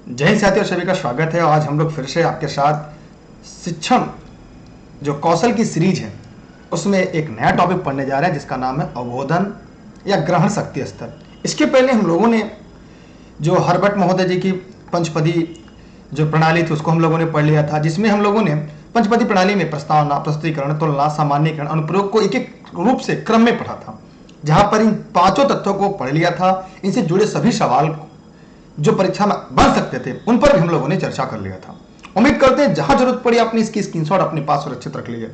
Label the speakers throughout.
Speaker 1: जय हिंद साथियों, सभी का स्वागत है। आज हम लोग फिर से आपके साथ शिक्षण जो कौशल की सीरीज है उसमें एक नया टॉपिक पढ़ने जा रहे हैं जिसका नाम है अवबोधन या ग्रहण शक्ति स्तर। इसके पहले हम लोगों ने जो हर्बर्ट महोदय जी की पंचपदी जो प्रणाली थी उसको हम लोगों ने पढ़ लिया था, जिसमें हम लोगों ने पंचपदी प्रणाली में प्रस्तावना, प्रस्तुतीकरण, तुलना, सामान्यीकरण, अनुप्रयोग को एक एक रूप से क्रम में पढ़ा था, जहां पर इन पांचों तत्वों को पढ़ लिया था। इनसे जुड़े सभी सवाल जो परीक्षा में बन सकते थे उन पर भी हम लोगों ने चर्चा कर लिया था। उम्मीद करते हैं जहां जरूरत पड़ी आपने इसकी स्क्रीनशॉट अपने पास सुरक्षित रख लीजिए।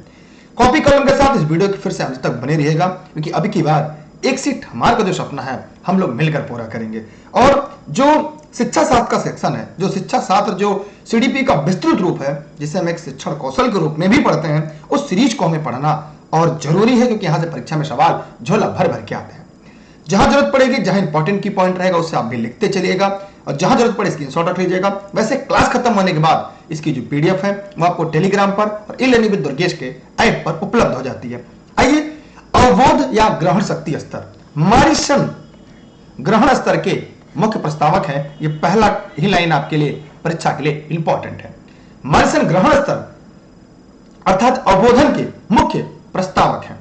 Speaker 1: कॉपी कलम के साथ इस वीडियो की फिर से अंत तक बने रहिएगा, क्योंकि अभी की बार एक सीट हमारे का जो सपना है हम लोग मिलकर पूरा करेंगे। और जो शिक्षा शास्त्र का सेक्शन है, जो शिक्षा शास्त्र जो सीडीपी का विस्तृत रूप है, जिसे हम एक शिक्षण कौशल के रूप में भी पढ़ते हैं, उस सीरीज को हमें पढ़ना और जरूरी है, क्योंकि यहां से परीक्षा में सवाल झोला भर भर के आते हैं। जहां जरूरत पड़ेगी, जहां इंपॉर्टेंट की पॉइंट रहेगा उससे आप भी लिखते चलिएगा और जहां जरूरत पड़े स्क्रीनशॉट रख लीजिएगा। वैसे क्लास खत्म होने के बाद इसकी जो पीडीएफ है वो आपको टेलीग्राम पर और ई-लर्निंग विद दुर्गेश के ऐप पर उपलब्ध हो जाती है। आइए, अवबोध या ग्रहण शक्ति स्तर, मारिसन ग्रहण स्तर के मुख्य प्रस्तावक है। ये पहला ही लाइन आपके लिए परीक्षा के लिए इंपॉर्टेंट है। मारिसन ग्रहण स्तर अर्थात अवबोधन के मुख्य प्रस्तावक है।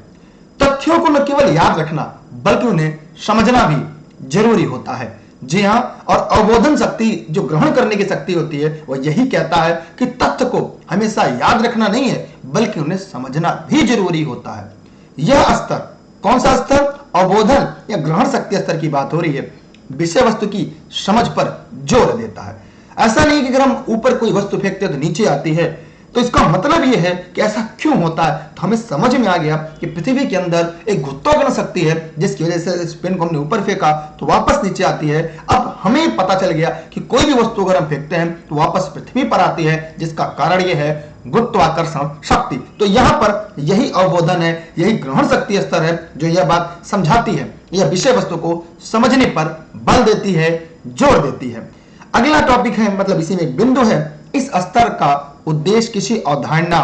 Speaker 1: तथ्यों को न केवल याद रखना बल्कि उन्हें समझना भी जरूरी होता है। जी हां, और अवबोधन शक्ति जो ग्रहण करने की शक्ति होती है वह यही कहता है कि तथ्य को हमेशा याद रखना नहीं है बल्कि उन्हें समझना भी जरूरी होता है। यह स्तर, कौन सा स्तर? अवबोधन या ग्रहण शक्ति स्तर की बात हो रही है, विषय वस्तु की समझ पर जोर देता है। ऐसा नहीं कि अगर हम ऊपर कोई वस्तु फेंकते हैं तो नीचे आती है, तो इसका मतलब यह है कि ऐसा क्यों होता है। तो हमें समझ में आ गया कि पृथ्वी के अंदर एक गुरुत्वाकर्षण शक्ति है जिसकी वजह से इस पेन को हमने ऊपर फेंका तो वापस नीचे आती है। अब हमें पता चल गया कि कोई भी वस्तु अगर हम फेंकते हैं तो वापस पृथ्वी पर आती है, जिसका कारण यह है गुरुत्वाकर्षण शक्ति। तो यहां पर यही अवबोधन है, यही ग्रहण शक्ति स्तर है जो यह बात समझाती है, यह विषय वस्तु को समझने पर बल देती है, जोर देती है। अगला टॉपिक है, मतलब इसी में एक बिंदु है, इस स्तर का उद्देश्य किसी अवधारणा,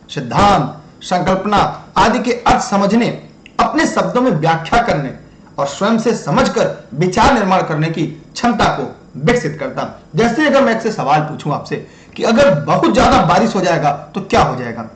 Speaker 1: सिद्धांत, संकल्पना आदि के अर्थ समझने, अपने शब्दों में व्याख्या करने और स्वयं से समझकर विचार निर्माण करने की क्षमता को विकसित करता। जैसे अगर मैं एक सवाल पूछूं आपसे कि अगर बहुत ज्यादा बारिश हो जाएगा तो क्या हो जाएगा,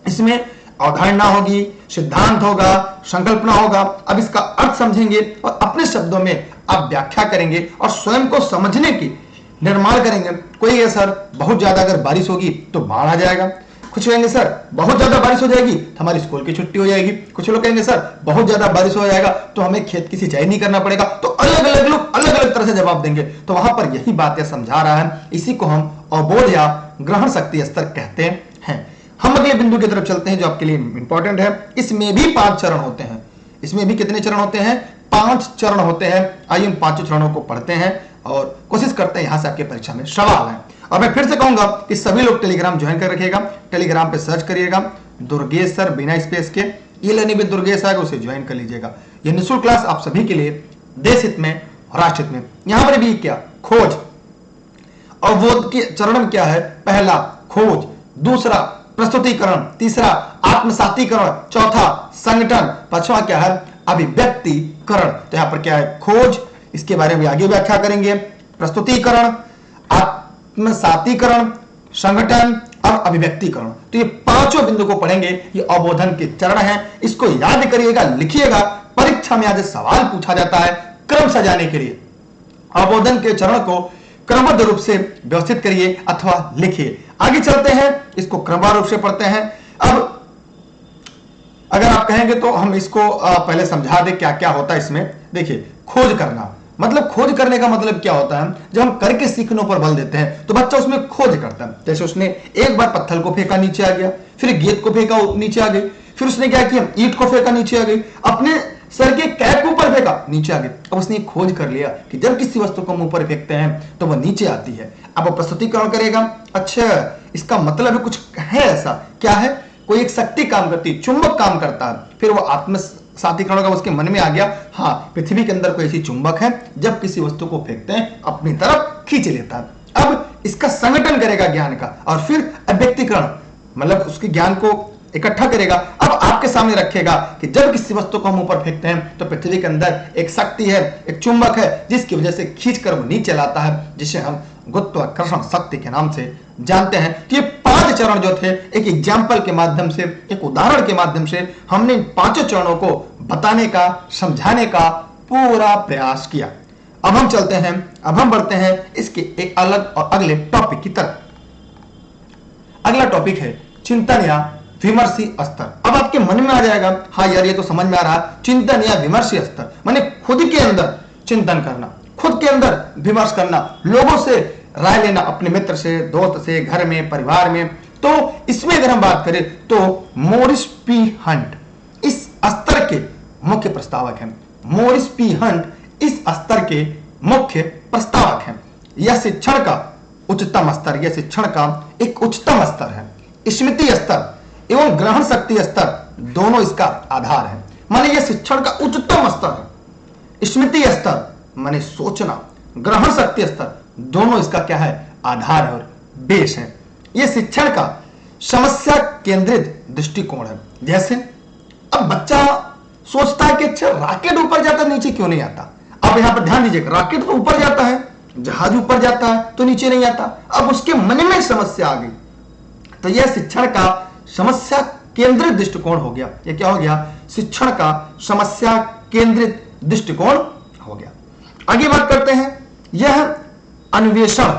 Speaker 1: इसमें अवधारणा होगी, सिद्धांत होगा, संकल्पना होगा। अब इसका अर्थ समझेंगे और अपने शब्दों में आप व्याख्या करेंगे और स्वयं को समझने की निर्माण करेंगे। कोई है सर बहुत ज्यादा अगर बारिश होगी तो बाढ़ आ जाएगा, कुछ कहेंगे सर बहुत ज्यादा बारिश हो जाएगी तो हमारी स्कूल की छुट्टी हो जाएगी, कुछ लोग कहेंगे सर बहुत ज्यादा बारिश हो जाएगा तो हमें खेत की सिंचाई नहीं करना पड़ेगा। तो अलग अलग लोग अलग अलग तरह से जवाब देंगे। तो वहां पर यही बात समझा रहा है, इसी को हम अवबोध या ग्रहण शक्ति स्तर कहते हैं। हम अगले बिंदु की तरफ चलते हैं जो आपके लिए इंपॉर्टेंट है। इसमें भी 5 चरण होते हैं। इसमें भी कितने चरण होते हैं? 5 चरण होते हैं। आइए इन 5 चरणों को पढ़ते हैं और कोशिश करते हैं यहां से आपके परीक्षा में सवाल है। और मैं फिर से कहूंगा कि सभी लोग टेलीग्राम ज्वाइन कर रखिएगा। टेलीग्राम पे सर्च करिएगा दुर्गेश सर बिना स्पेस के, ई-लर्निंग विद दुर्गेश आएगा, उसे ज्वाइन कर लीजिएगा। यह निःशुल्क क्लास आप सभी के लिए देश हित में, राष्ट्र हित में। यहां पर भी क्या खोज, अवबोध के चरण क्या है? पहला खोज, दूसरा प्रस्तुतिकरण, तीसरा आत्मसातीकरण, चौथा संगठन, पांचवा क्या है? अभिव्यक्तिकरण। तो यहां पर क्या है? खोज, इसके बारे में आगे व्याख्या करेंगे, प्रस्तुतिकरण, आत्मसातीकरण, संगठन और अभिव्यक्तिकरण। तो ये 5 बिंदु को पढ़ेंगे। ये अवबोधन के चरण हैं, इसको याद करिएगा, लिखिएगा। परीक्षा में आज सवाल पूछा जाता है क्रम सजाने के लिए। अवबोधन के चरण को क्रमबद्ध रूप से व्यवस्थित करिए अथवा लिखिए। आगे चलते हैं, इसको क्रमबद्ध रूप से पढ़ते हैं। अब अगर आप कहेंगे तो हम इसको पहले समझा दें क्या क्या होता है इसमें। देखिए, खोज करना, मतलब खोज करने का मतलब क्या होता है? जब हम करके सीखने पर बल देते हैं तो बच्चा उसमें खोज करता है। जैसे उसने एक बार पत्थर को फेंका, नीचे आ गया, फिर गेंद को फेंका, नीचे आ गई, फिर उसने क्या किया? ईंट को फेंका, नीचे आ गई, अपने सर के कैप के ऊपर फेंका, नीचे आ गई। अब उसने खोज कर लिया कि जब किसी वस्तु को हम ऊपर फेंकते हैं तो वह नीचे आती है। अब वो प्रस्तुतिकरण करेगा, अच्छा इसका मतलब कुछ है, ऐसा क्या है? कोई एक शक्ति काम करती है, चुंबक काम करता है। फिर वो आत्मसातीकरण का उसके मन में आ गया, हाँ पृथ्वी के अंदर कोई ऐसी चुंबक है, जब किसी वस्तु को फेंकते हैं अपनी तरफ खींच लेता है। अब इसका संगठन करेगा ज्ञान का, और फिर अभिव्यक्तिकरण, मतलब उसके ज्ञान को इकट्ठा करेगा। अब आपके सामने रखेगा कि जब किसी वस्तु को हम ऊपर फेंकते हैं तो पृथ्वी के अंदर एक शक्ति है, एक चुंबक है, जिसकी वजह से खींचकर वो नीचे लाता है, जिसे हम गुरुत्वाकर्षण शक्ति के नाम से जानते हैं। तो ये 5 चरण जो थे, एक एग्जाम्पल के माध्यम से, एक उदाहरण के माध्यम से हमने इन 5 चरणों को बताने का, समझाने का पूरा प्रयास किया। अब हम चलते हैं, अब हम बढ़ते हैं इसके एक अलग और अगले टॉपिक की तरफ। अगला टॉपिक है चिंतन या विमर्शी स्तर। अब आपके मन में आ जाएगा, हाँ यार ये तो समझ में आ रहा, चिंतन या विमर्शी स्तर माने खुद के अंदर चिंतन करना, खुद के अंदर विमर्श करना, लोगों से राय लेना, अपने मित्र से, दोस्त से, घर में, परिवार में। तो इसमें अगर हम बात करें तो मॉरिस पी हंट इस स्तर के मुख्य प्रस्तावक हैं। मॉरिस पी हंट इस स्तर के मुख्य प्रस्तावक हैं। यह शिक्षण का उच्चतम स्तर, यह शिक्षण का एक उच्चतम स्तर है। स्मृति स्तर एवं ग्रहण शक्ति स्तर दोनों इसका आधार है। माने यह शिक्षण का उच्चतम स्तर है। स्मृति स्तर माने सोचना, ग्रहण शक्ति स्तर दोनों इसका क्या है, आधार है और बेस है। यह शिक्षण का समस्या केंद्रित दृष्टिकोण है। जैसे अब बच्चा सोचता है कि अच्छा रॉकेट ऊपर जाता है, नीचे क्यों नहीं आता। अब यहां पर ध्यान दीजिएगा, रॉकेट तो ऊपर जाता है, जहाज ऊपर जाता है तो नीचे नहीं आता। अब उसके मन में समस्या आ गई, तो यह शिक्षण का समस्या केंद्रित दृष्टिकोण हो गया। यह क्या हो गया, शिक्षण का समस्या केंद्रित दृष्टिकोण हो गया। आगे बात करते हैं, यह अन्वेषण,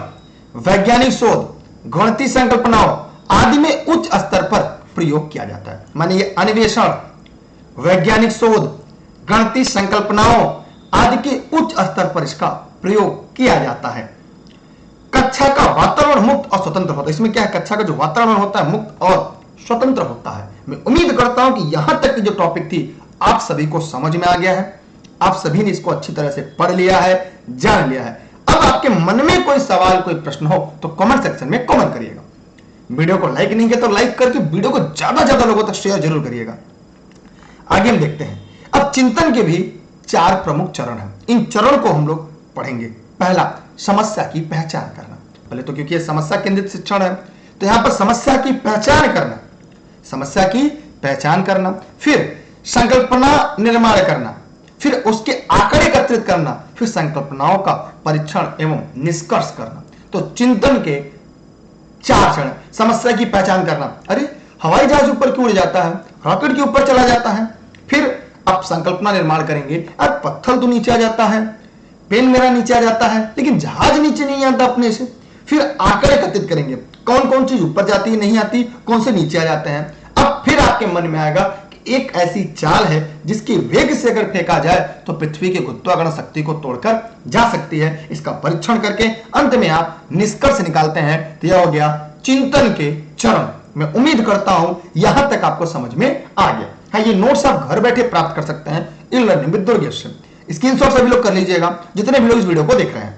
Speaker 1: वैज्ञानिक शोध, गणितीय संकल्पनाओं आदि में उच्च स्तर पर प्रयोग किया जाता है। माने यह अन्वेषण, वैज्ञानिक शोध, गणितीय संकल्पनाओं आदि के उच्च स्तर पर इसका प्रयोग किया जाता है। कक्षा का वातावरण मुक्त और स्वतंत्र होता है। इसमें क्या है, कक्षा का जो वातावरण होता है मुक्त और स्वतंत्र होता है। मैं उम्मीद करता हूं कि यहां तक की जो टॉपिक थी आप सभी को समझ में आ गया है, आप सभी ने इसको अच्छी तरह से पढ़ लिया है, जान लिया है। अब आपके मन में कोई सवाल, कोई प्रश्न हो तो कमेंट सेक्शन में कमेंट करिएगा। वीडियो को लाइक नहीं किया तो लाइक करके वीडियो को ज्यादा लोगों तक शेयर जरूर करिएगा। आगे हम देखते हैं, अब चिंतन के भी 4 प्रमुख चरण हैं। इन चरणों को हम लोग पढ़ेंगे। पहला, समस्या की पहचान करना। पहले तो क्योंकि यह समस्या केंद्रित शिक्षण है तो यहां पर समस्या की पहचान करना, समस्या की पहचान करना, फिर संकल्पना निर्माण करना, फिर उसके आंकड़े एकत्रित करना, फिर संकल्पनाओं का परीक्षण एवं निष्कर्ष करना। तो चिंतन के 4 चरण। समस्या की पहचान करना, अरे हवाई जहाज ऊपर क्यों उड़ जाता है, रॉकेट के ऊपर चला जाता है। फिर आप संकल्पना निर्माण करेंगे, अब पत्थर तो नीचे आ जाता है, पेन मेरा नीचे आ जाता है, लेकिन जहाज नीचे नहीं आता अपने से। फिर आंकड़े एकत्रित करेंगे, कौन कौन चीज ऊपर जाती है, नहीं आती, कौन से नीचे आ जाते हैं। अब फिर आपके मन में आएगा कि एक ऐसी चाल है जिसकी वेग से अगर फेंका जाए तो पृथ्वी के गुरुत्वाकर्षण शक्ति को तोड़कर जा सकती है। इसका परीक्षण करके अंत में आप निष्कर्ष निकालते हैं। तो यह हो गया चिंतन के चरण। मैं उम्मीद करता हूं यहां तक आपको समझ में आ गया। हाँ, ये नोट्स आप घर बैठे प्राप्त कर सकते हैं ई लर्निंग विद दुर्गेश से। स्क्रीनशॉट सभी लोग कर लीजिएगा जितने भी लोग इस वीडियो को देख रहे हैं।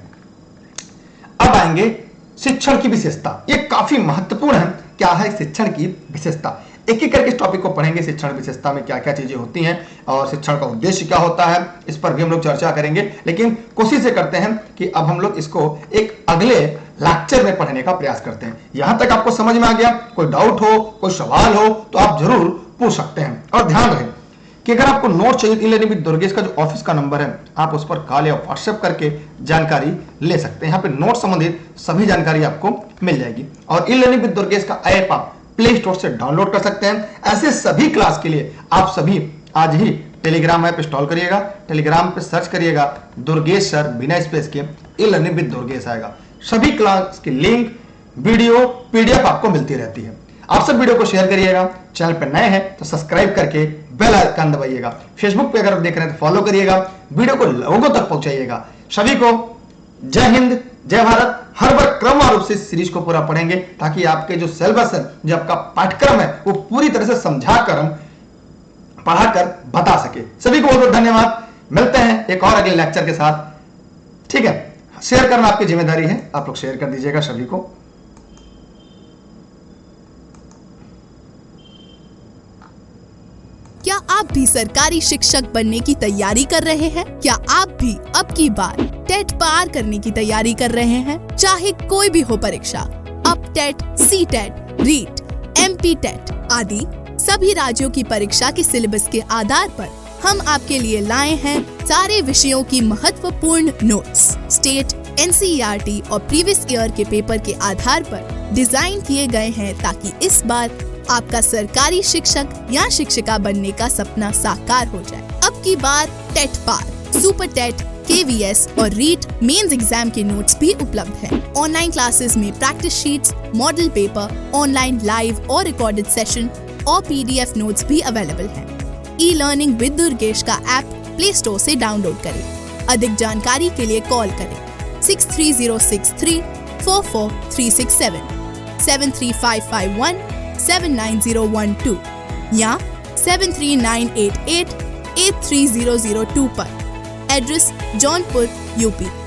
Speaker 1: अब आएंगे शिक्षण की विशेषता। ये काफी महत्वपूर्ण है। क्या है शिक्षण की विशेषता, एक एक करके इस टॉपिक को पढ़ेंगे। शिक्षण विशेषता में क्या क्या चीजें होती हैं और शिक्षण का उद्देश्य क्या होता है, इस पर भी हम लोग चर्चा करेंगे। लेकिन कोशिश ये करते हैं कि अब हम लोग इसको एक अगले लेक्चर में पढ़ने का प्रयास करते हैं। यहां तक आपको समझ में आ गया, कोई डाउट हो, कोई सवाल हो तो आप जरूर पूछ सकते हैं। और ध्यान रहे कि अगर आपको नोट चाहिए ई लर्निंग विद दुर्गेश का जो ऑफिस का नंबर है, आप उस पर कॉल या व्हाट्सएप करके जानकारी ले सकते हैं। यहाँ पे नोट संबंधित सभी जानकारी आपको मिल जाएगी। और ई लर्निंग विद दुर्गेश का ऐप आप प्ले स्टोर से डाउनलोड कर सकते हैं। ऐसे सभी क्लास के लिए आप सभी आज ही टेलीग्राम ऐप इंस्टॉल करिएगा। टेलीग्राम पे सर्च करिएगा दुर्गेश सर बिना स्पेस के, ई लर्निंग विद दुर्गेश आएगा। सभी क्लास की लिंक, वीडियो, पीडीएफ आपको मिलती रहती है। आप सब वीडियो को शेयर करिएगा। चैनल पर नए हैं तो सब्सक्राइब करके बेल आइकन दबाइएगा। फेसबुक पे अगर आप देख रहे हैं तो फॉलो करिएगा। वीडियो को लोगों तक पहुंचाइएगा। सभी को जय हिंद, जय भारत। हर बार क्रमवार रूप से इस सीरीज को पूरा पढ़ेंगे ताकि आपके जो सिलेबस है, जो आपका पाठ्यक्रम है, वो पूरी तरह से समझाकर हम पढ़ाकर बता सके। सभी को बहुत बहुत धन्यवाद। मिलते हैं एक और अगले लेक्चर के साथ। ठीक है, शेयर करना आपकी जिम्मेदारी है, आप लोग शेयर कर दीजिएगा सभी को।
Speaker 2: क्या आप भी सरकारी शिक्षक बनने की तैयारी कर रहे हैं? क्या आप भी अब की बार टेट पार करने की तैयारी कर रहे हैं? चाहे कोई भी हो परीक्षा, अब TET, C TET, REET, MP TET आदि सभी राज्यों की परीक्षा के सिलेबस के आधार पर हम आपके लिए लाए हैं सारे विषयों की महत्वपूर्ण नोट्स। स्टेट NCERT और प्रीवियस ईयर के पेपर के आधार पर डिजाइन किए गए हैं ताकि इस बार आपका सरकारी शिक्षक या शिक्षिका बनने का सपना साकार हो जाए। अब की बार टेट पार, सुपर टेट, KVS और रीट मेंस एग्जाम के नोट्स भी उपलब्ध हैं। ऑनलाइन क्लासेस में practice sheets, model paper, online live और रिकॉर्डेड सेशन और PDF नोट्स भी अवेलेबल हैं। ई-लर्निंग विद दुर्गेश का ऐप प्ले स्टोर से डाउनलोड करें। अधिक जानकारी के लिए कॉल करें 63063 44367, 73551 79012 या 73988 83002 पर। Address Jaunpur, UP।